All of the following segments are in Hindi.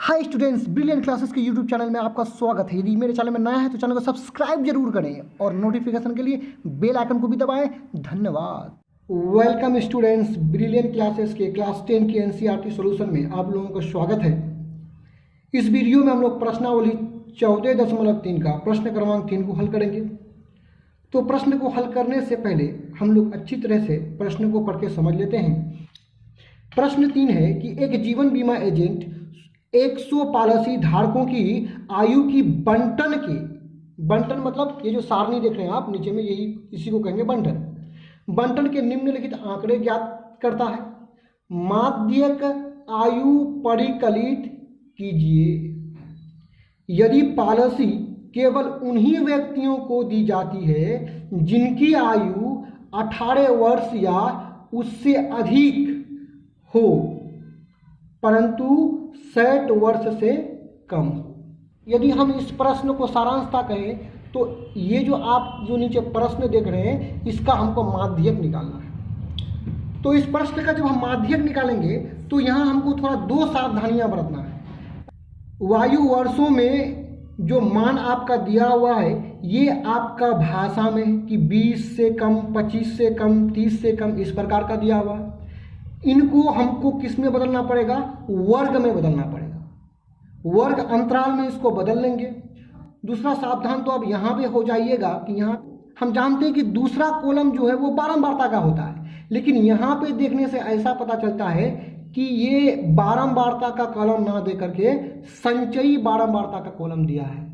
हाय स्टूडेंट्स, ब्रिलियंट क्लासेस के यूट्यूब चैनल में आपका स्वागत है। यदि मेरे चैनल में नया है तो चैनल को सब्सक्राइब जरूर करें और नोटिफिकेशन के लिए बेल आइकन को भी दबाएं। धन्यवाद। वेलकम स्टूडेंट्स, ब्रिलियंट क्लासेस के क्लास 10 के एनसीईआरटी सॉल्यूशन में आप लोगों का स्वागत है। इस वीडियो में हम लोग प्रश्नावली 14.3 का प्रश्न क्रमांक 3 को हल करेंगे। तो प्रश्न को हल करने से पहले हम लोग अच्छी तरह से प्रश्न को पढ़ के समझ लेते हैं। प्रश्न 3 है कि एक जीवन बीमा एजेंट 100 पॉलिसी धारकों की आयु की बंटन मतलब ये जो सारणी देख रहे हैं आप नीचे में, यही इसी को कहेंगे बंटन के निम्नलिखित आंकड़े ज्ञात करता है। माध्यक आयु परिकलित कीजिए। यदि पॉलिसी केवल उन्हीं व्यक्तियों को दी जाती है जिनकी आयु 18 वर्ष या उससे अधिक हो परंतु 60 वर्ष से कम हो। यदि हम इस प्रश्न को सारांशता कहें तो ये जो नीचे प्रश्न देख रहे हैं इसका हमको माध्यक निकालना है। तो इस प्रश्न का जब हम माध्यक निकालेंगे तो यहाँ हमको थोड़ा 2 सावधानियां बरतना है। वायु वर्षों में जो मान आपका दिया हुआ है ये आपका भाषा में कि 20 से कम, 25 से कम, 30 से कम, इस प्रकार का दिया हुआ है। इनको हमको किस में बदलना पड़ेगा? वर्ग में बदलना पड़ेगा। वर्ग अंतराल में इसको बदल लेंगे। दूसरा सावधान तो अब यहाँ पे हो जाइएगा कि यहाँ हम जानते हैं कि दूसरा कॉलम जो है वो बारंबारता का होता है, लेकिन यहाँ पे देखने से ऐसा पता चलता है कि ये बारंबारता का कॉलम ना दे करके संचयी बारंबारता का कॉलम दिया है।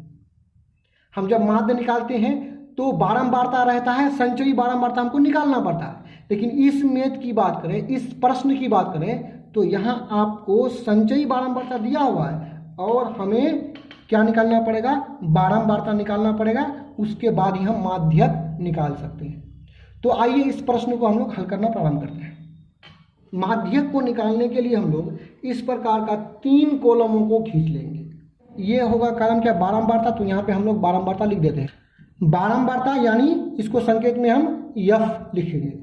हम जब माध्य निकालते हैं तो बारंबारता रहता है, संचयी बारंबारता हमको निकालना पड़ता है। लेकिन इस मैथ की बात करें, इस प्रश्न की बात करें तो यहाँ आपको संचयी बारंबारता दिया हुआ है और हमें क्या निकालना पड़ेगा? बारंबारता निकालना पड़ेगा। उसके बाद ही हम माध्यक निकाल सकते हैं। तो आइए इस प्रश्न को हम लोग हल करना प्रारंभ करते हैं। माध्यक को निकालने के लिए हम लोग इस प्रकार का 3 कॉलमों को खींच लेंगे। ये होगा कॉलम क्या? बारंबारता। तो यहाँ पे हम लोग बारंबारता लिख देते हैं। बारंबारता यानी इसको संकेत में हम F लिखेंगे।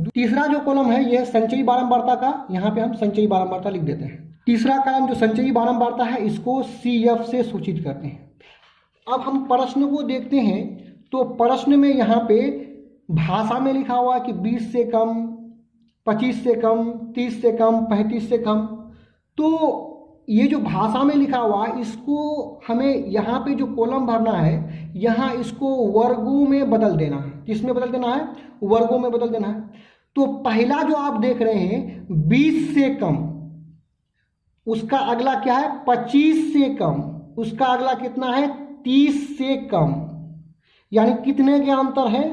तीसरा जो कॉलम है यह संचयी बारंबारता का, यहाँ पे हम संचयी बारंबारता लिख देते हैं। तीसरा कॉलम जो संचयी बारंबारता है इसको CF से सूचित करते हैं। अब हम प्रश्न को देखते हैं तो प्रश्न में यहाँ पे भाषा में लिखा हुआ है कि 20 से कम, 25 से कम, 30 से कम, 35 से कम। तो ये जो भाषा में लिखा हुआ है इसको हमें यहाँ पे जो कॉलम भरना है यहाँ इसको वर्गों में बदल देना है। किस में बदल देना है? वर्गों में बदल देना है। तो पहला जो आप देख रहे हैं 20 से कम, उसका अगला क्या है? 25 से कम, उसका अगला कितना है? 30 से कम। यानी कितने का अंतर है?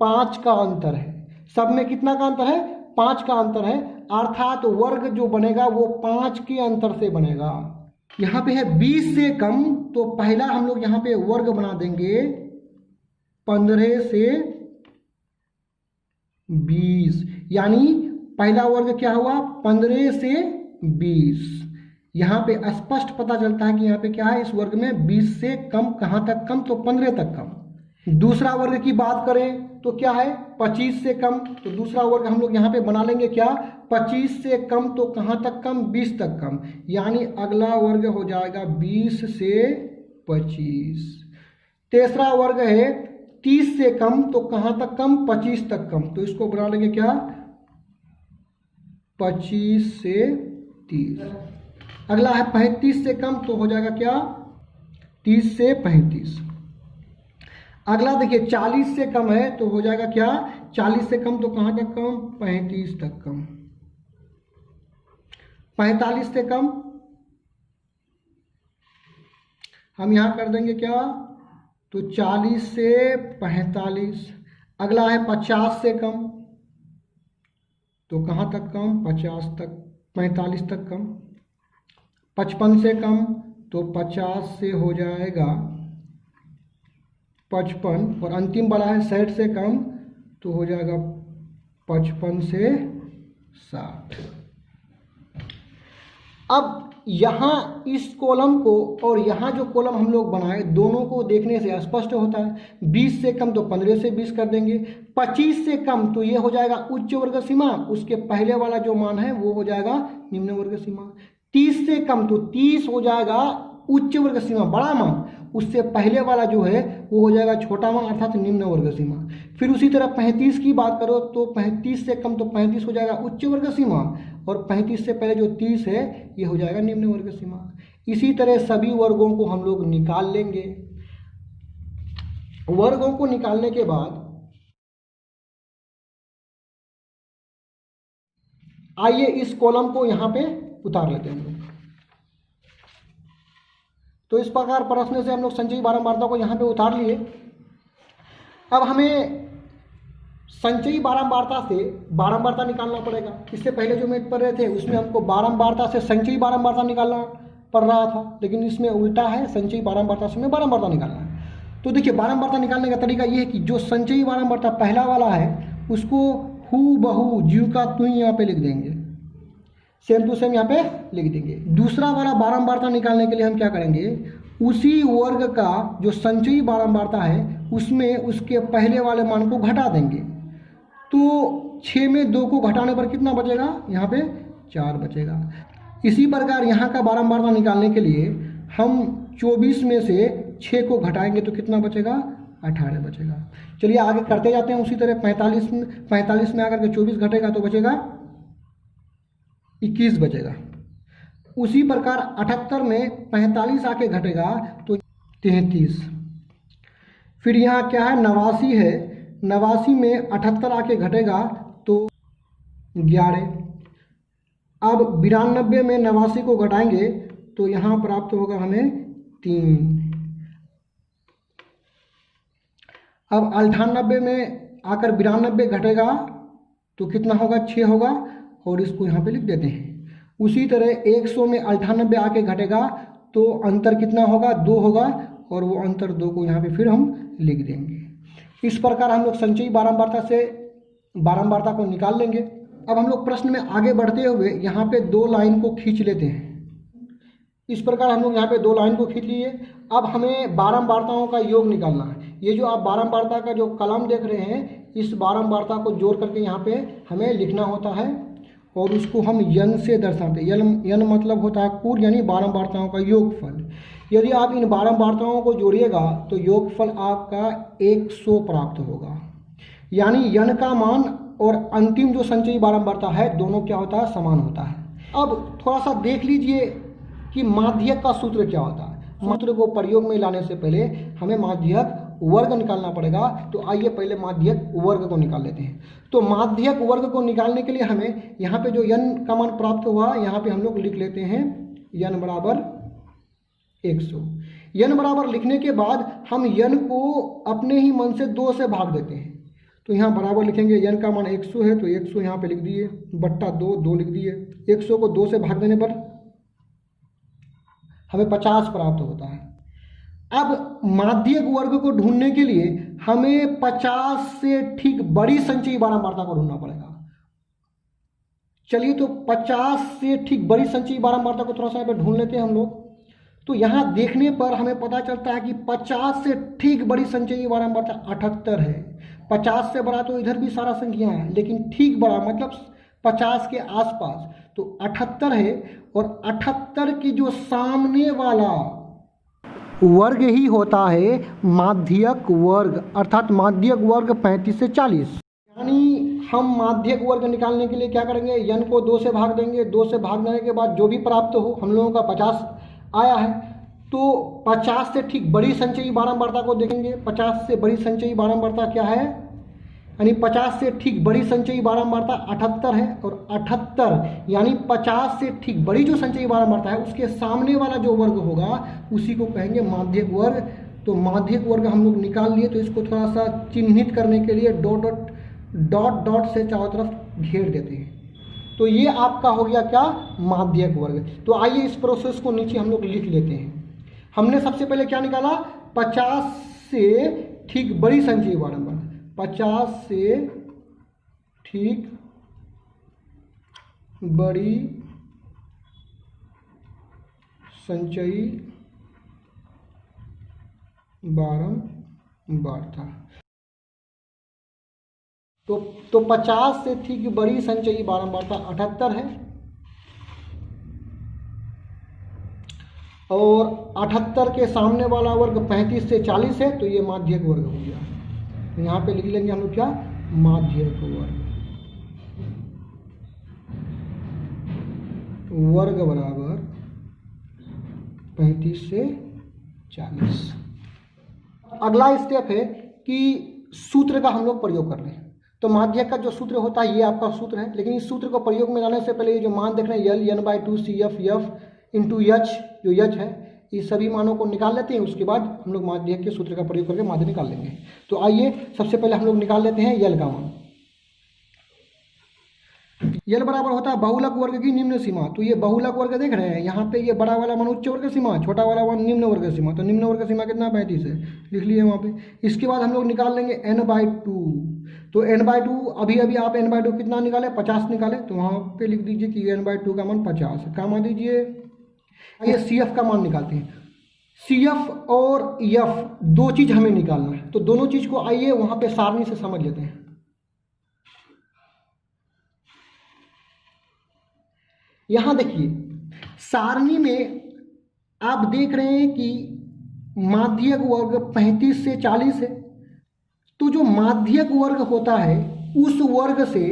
5 का अंतर है। सब में कितना का अंतर है? 5 का अंतर है। अर्थात वर्ग जो बनेगा वो 5 के अंतर से बनेगा। यहाँ पे है 20 से कम, तो पहला हम लोग यहाँ पे वर्ग बना देंगे 15 से 20। यानी पहला वर्ग क्या हुआ? 15 से 20। यहाँ पे स्पष्ट पता चलता है कि यहाँ पे क्या है? इस वर्ग में 20 से कम। कहाँ तक कम? तो 15 तक कम। दूसरा वर्ग की बात करें तो क्या है? 25 से कम। तो दूसरा वर्ग हम लोग यहाँ पे बना लेंगे क्या? 25 से कम, तो कहाँ तक कम? 20 तक कम। यानी अगला वर्ग हो जाएगा 20 से 25। तीसरा वर्ग है 30 से कम, तो कहाँ तक कम? 25 तक कम। तो इसको बना लेंगे क्या? 25 से 30। अगला है 35 से कम, तो हो जाएगा क्या? 30 से 35। अगला देखिए 40 से कम है, तो हो जाएगा क्या? 40 से कम, तो कहाँ तक कम? 35 तक कम। 45 से कम हम यहाँ कर देंगे क्या? तो 40 से 45। अगला है 50 से कम, तो कहाँ तक कम? 50 तक, 45 तक कम। 55 से कम, तो 50 से हो जाएगा 55। और अंतिम वाला है 60 से कम, तो हो जाएगा 55 से 60। अब यहाँ इस कॉलम को और यहाँ जो कॉलम हम लोग बनाए दोनों को देखने से स्पष्ट होता है। 20 से कम तो 15 से 20 कर देंगे। 25 से कम तो ये हो जाएगा उच्च वर्ग सीमा, उसके पहले वाला जो मान है वो हो जाएगा निम्न वर्ग सीमा। 30 से कम, तो 30 हो जाएगा उच्च वर्ग सीमा बड़ा मान, उससे पहले वाला जो है वो हो जाएगा छोटा मान अर्थात निम्न वर्ग सीमा। फिर उसी तरह 35 की बात करो तो 35 से कम, तो 35 हो जाएगा उच्च वर्ग सीमा, और 35 से पहले जो 30 है ये हो जाएगा निम्न वर्ग सीमा। इसी तरह सभी वर्गों को हम लोग निकाल लेंगे। वर्गों को निकालने के बाद आइए इस कॉलम को यहां पे उतार लेते हैं हम लोग। तो इस प्रकार प्रश्न से हम लोग संचयी बारंबारता को यहाँ पे उतार लिए। अब हमें संचयी बारंबारता से बारंबारता निकालना पड़ेगा। इससे पहले जो मैथ पढ़ रहे थे उसमें हमको बारंबारता से संचयी बारंबारता निकालना पड़ रहा था, लेकिन इसमें उल्टा है, संचयी बारंबारता से हमें बारंबारता निकालना है। तो देखिए बारंबारता निकालने का तरीका ये है कि जो संचयी बारंबारता पहला वाला है उसको हूबहू ज्यों का त्यों यहाँ पे लिख देंगे, सेम टू सेम यहाँ पे लिख देंगे। दूसरा वाला बारंबारता निकालने के लिए हम क्या करेंगे, उसी वर्ग का जो संचयी बारंबारता है उसमें उसके पहले वाले मान को घटा देंगे। तो 6 में 2 को घटाने पर कितना बचेगा, यहाँ पे 4 बचेगा। इसी प्रकार यहाँ का बारंबारता निकालने के लिए हम 24 में से 6 को घटाएंगे तो कितना बचेगा, 18 बचेगा। चलिए आगे करते जाते हैं। उसी तरह 45 में आकर के 24 घटेगा तो बचेगा 21 बचेगा। उसी प्रकार 78 में 45 आके घटेगा तो 33। फिर यहाँ क्या है, 89 है, 89 में 78 आके घटेगा तो 11। अब 92 में 89 को घटाएंगे तो यहाँ प्राप्त होगा हमें 3। अब 98 में आकर 92 घटेगा तो कितना होगा, 6 होगा, और इसको यहाँ पे लिख देते हैं। उसी तरह 100 में 98 आके घटेगा तो अंतर कितना होगा, 2 होगा, और वो अंतर 2 को यहाँ पे फिर हम लिख देंगे। इस प्रकार हम लोग संचयी बारंबारता से बारंबारता को निकाल लेंगे। अब हम लोग प्रश्न में आगे बढ़ते हुए यहाँ पे 2 लाइन को खींच लेते हैं। इस प्रकार हम लोग यहाँ पे 2 लाइन को खींच लिए। अब हमें बारंबारताओं का योग निकालना है। ये जो आप बारंबारता का जो कलम देख रहे हैं, इस बारंबारता को जोड़ करके यहाँ पे हमें लिखना होता है, और उसको हम यन से दर्शाते हैं। यन मतलब होता है कुल, यानी बारंबारताओं का योगफल। यदि आप इन बारंबारताओं को जोड़िएगा तो योगफल आपका 100 प्राप्त होगा। यानी यन का मान और अंतिम जो संचयी बारंबारता है दोनों क्या होता है, समान होता है। अब थोड़ा सा देख लीजिए कि माध्यक का सूत्र क्या होता है। सूत्र को प्रयोग में लाने से पहले हमें माध्यक वर्ग निकालना पड़ेगा। तो आइए पहले माध्यक वर्ग को निकाल लेते हैं। तो माध्यक वर्ग को निकालने के लिए हमें यहाँ पे जो यन का मान प्राप्त हुआ, यहाँ पे हम लोग लिख लेते हैं यन बराबर 100। यन बराबर लिखने के बाद हम यन को अपने ही मन से 2 से भाग देते हैं। तो यहाँ बराबर लिखेंगे, यन का मान 100 है तो 100 यहाँ पे लिख दिए, बट्टा 2 लिख दिए। 100 को 2 से भाग देने पर हमें 50 प्राप्त होता है। अब माध्यक वर्ग को ढूंढने के लिए हमें 50 से ठीक बड़ी संचयी बारंबारता को ढूंढना पड़ेगा। चलिए तो 50 से ठीक बड़ी संचयी बारंबारता को थोड़ा सा यहाँ पे ढूंढ लेते हैं हम लोग। तो यहाँ देखने पर हमें पता चलता है कि 50 से ठीक बड़ी संचयी बारंबारता 78 है। 50 से बड़ा तो इधर भी सारा संख्या है, लेकिन ठीक बड़ा मतलब 50 के आसपास तो 78 है। और 78 की जो सामने वाला वर्ग ही होता है माध्यक वर्ग, अर्थात माध्यक वर्ग 35 से 40। यानी हम माध्यक वर्ग निकालने के लिए क्या करेंगे, यन को 2 से भाग देंगे। 2 से भाग देने के बाद जो भी प्राप्त हो, हम लोगों का 50 आया है, तो 50 से ठीक बड़ी संचयी बारंबारता को देखेंगे। 50 से बड़ी संचयी बारंबारता क्या है, यानी 50 से ठीक बड़ी संचयी बारंबारता 78 है। और 78 यानी 50 से ठीक बड़ी जो संचयी बारंबारता है उसके सामने वाला जो वर्ग होगा उसी को कहेंगे माध्यक वर्ग। तो माध्यक वर्ग हम लोग निकाल लिए। तो इसको थोड़ा सा चिन्हित करने के लिए डॉट से चारों तरफ घेर देते हैं। तो ये आपका हो गया क्या, माध्यक वर्ग। तो आइए इस प्रोसेस को नीचे हम लोग लिख लेते हैं। हमने सबसे पहले क्या निकाला, 50 से ठीक बड़ी संचयी बारंबारता। 50 से ठीक बड़ी संचयी बारंबारता। तो 50 से ठीक बड़ी संचयी बारंबारता 78 है। और 78 के सामने वाला वर्ग 35 से 40 है, तो ये माध्यक वर्ग हो गया। तो यहाँ पे लिख लेंगे हम लोग क्या, माध्यक वर्ग। वर्ग बराबर 35 से 40। अगला स्टेप है कि सूत्र का हम लोग प्रयोग कर लें। तो माध्यक का जो सूत्र होता है ये आपका सूत्र है, लेकिन इस सूत्र को प्रयोग में लाने से पहले ये जो मान देख रहे हैं यल n/2 CF F into H, जो एच है, इस सभी मानों को निकाल लेते हैं। उसके बाद हम लोग माध्यक के सूत्र का प्रयोग करके माध्य निकाल लेंगे। तो आइए सबसे पहले हम लोग निकाल लेते हैं यल का मान। यल बराबर होता है बहुलक वर्ग की निम्न सीमा। तो ये बहुलक वर्ग देख रहे हैं, यहाँ पे ये बड़ा वाला मान उच्च वर्ग सीमा, छोटा वाला मान निम्न वर्ग सीमा। तो निम्न वर्ग सीमा कितना, 35 है, लिख लिए वहाँ पे। इसके बाद हम लोग निकाल लेंगे n/2। तो n/2 अभी अभी आप n/2 कितना निकाले, 50 निकाले, तो वहाँ पे लिख दीजिए कि n/2 का मान 50 है। काम दीजिए। ये CF का मान निकालते हैं। CF और F दो चीज़ हमें निकालना है, तो दोनों चीज़ को आइए वहाँ पे सारणी से समझ लेते हैं। यहाँ देखिए सारणी में आप देख रहे हैं कि माध्यक वर्ग 35 से 40 है। तो जो माध्यक वर्ग होता है उस वर्ग से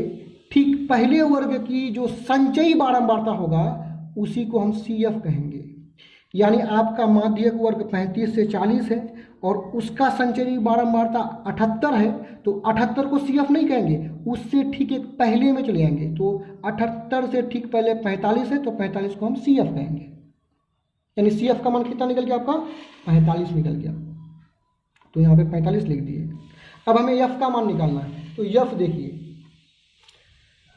ठीक पहले वर्ग की जो संचयी बारंबारता होगा उसी को हम CF कहेंगे। यानी आपका माध्यक वर्ग 35 से 40 है और उसका संचयी बारंबारता 78 है, तो 78 को CF नहीं कहेंगे, उससे ठीक एक पहले में चले जाएंगे। तो 78 से ठीक पहले 45 है, तो 45 को हम CF कहेंगे। यानी CF का मान कितना निकल गया आपका, 45 निकल गया। तो यहाँ पे 45 लिख दिए। अब हमें F का मान निकालना है। तो F देखिए,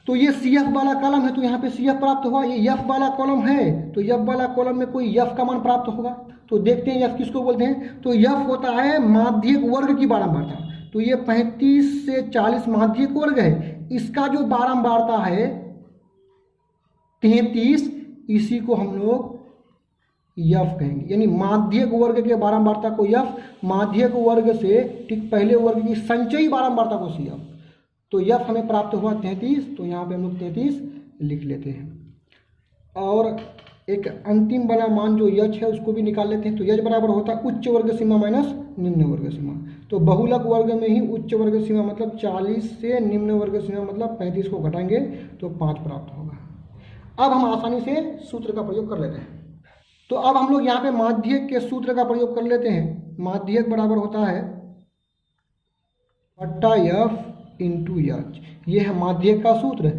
तो ये CF वाला कॉलम है, तो यहाँ पे CF प्राप्त हुआ। ये F वाला कॉलम है, तो F वाला कॉलम में कोई F का मान प्राप्त होगा। तो देखते हैं F किसको बोलते हैं। तो F होता है माध्यक वर्ग की बारंबारता। तो ये 35 से 40 माध्यक वर्ग है, इसका जो बारंबारता है 33, इसी को हम लोग F कहेंगे। यानी माध्यक वर्ग के बारंबारता को F, माध्यक वर्ग से ठीक पहले वर्ग की संचयी बारंबारता को CF। तो F हमें प्राप्त हुआ 33, तो यहाँ पे हम लोग 33 लिख लेते हैं। और एक अंतिम वाला मान जो H है उसको भी निकाल लेते हैं। तो H बराबर होता है उच्च वर्ग सीमा माइनस निम्न वर्ग सीमा। तो बहुलक वर्ग में ही उच्च वर्ग सीमा मतलब 40 से निम्न वर्ग सीमा मतलब 35 को घटाएंगे तो 5 प्राप्त होगा। अब हम आसानी से सूत्र का प्रयोग कर लेते हैं। तो अब हम लोग यहाँ पे माध्यक के सूत्र का प्रयोग कर लेते हैं। माध्यक बराबर होता है बट्टा F इंटू H, ये है माध्यक का सूत्र।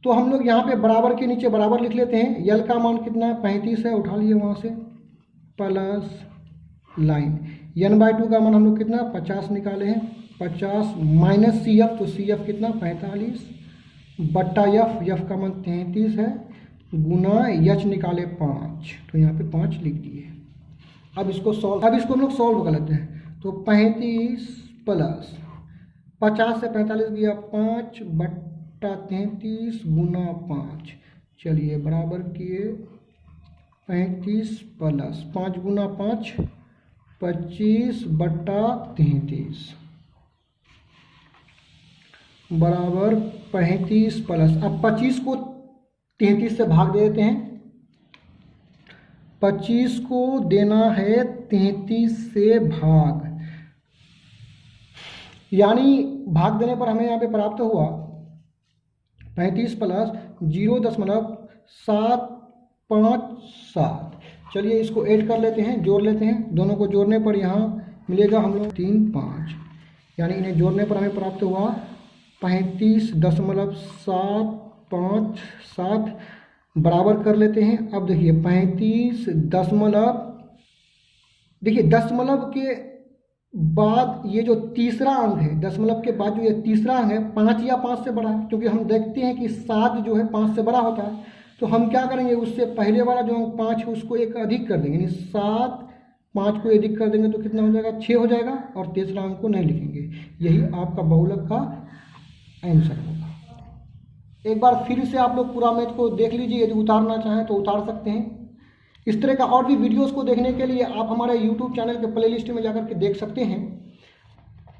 तो हम लोग यहाँ पे बराबर के नीचे बराबर लिख लेते हैं। यल का मान कितना है, 35 है, उठा लिए वहाँ से, प्लस लाइन n/2 का मान हम लोग कितना 50 निकाले हैं, 50 माइनस CF, तो CF कितना 45 बट्टा F का मान 33 है, गुना H निकाले 5, तो यहाँ पे 5 लिख दिए। अब इसको हम लोग सॉल्व कर लेते हैं। तो 35 प्लस 50 से 45 गया 5 बट्टा 33 गुना 5, चलिए बराबर किए 35 प्लस 5 गुना 5 25 बट्टा 33 बराबर 35 प्लस, अब 25 को 33 से भाग दे देते हैं। 25 को देना है 33 से भाग, यानी भाग देने पर हमें यहाँ पे प्राप्त हुआ 35 प्लस 0.757। चलिए इसको ऐड कर लेते हैं, जोड़ लेते हैं। दोनों को जोड़ने पर यहाँ मिलेगा हम लोग 3 5, यानी इन्हें जोड़ने पर हमें प्राप्त हुआ 35.757 बराबर कर लेते हैं। अब देखिए 35 दशमलव के बाद ये जो तीसरा अंक है, दशमलव के बाद जो ये तीसरा अंक है 5 या 5 से बड़ा है, क्योंकि हम देखते हैं कि 7 जो है 5 से बड़ा होता है। तो हम क्या करेंगे, उससे पहले वाला जो अंक 5 है उसको एक अधिक कर देंगे, यानी 7 5 को अधिक कर देंगे तो कितना हो जाएगा 6 हो जाएगा, और तीसरा अंक को नहीं लिखेंगे। यही आपका बहुलक का आंसर होगा। एक बार फिर से आप लोग पूरा मैथ को देख लीजिए, यदि उतारना चाहें तो उतार सकते हैं। इस तरह का और भी वीडियोस को देखने के लिए आप हमारे YouTube चैनल के प्लेलिस्ट में जाकर के देख सकते हैं।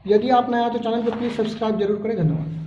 यदि आप नया तो चैनल को प्लीज़ सब्सक्राइब जरूर करें। धन्यवाद।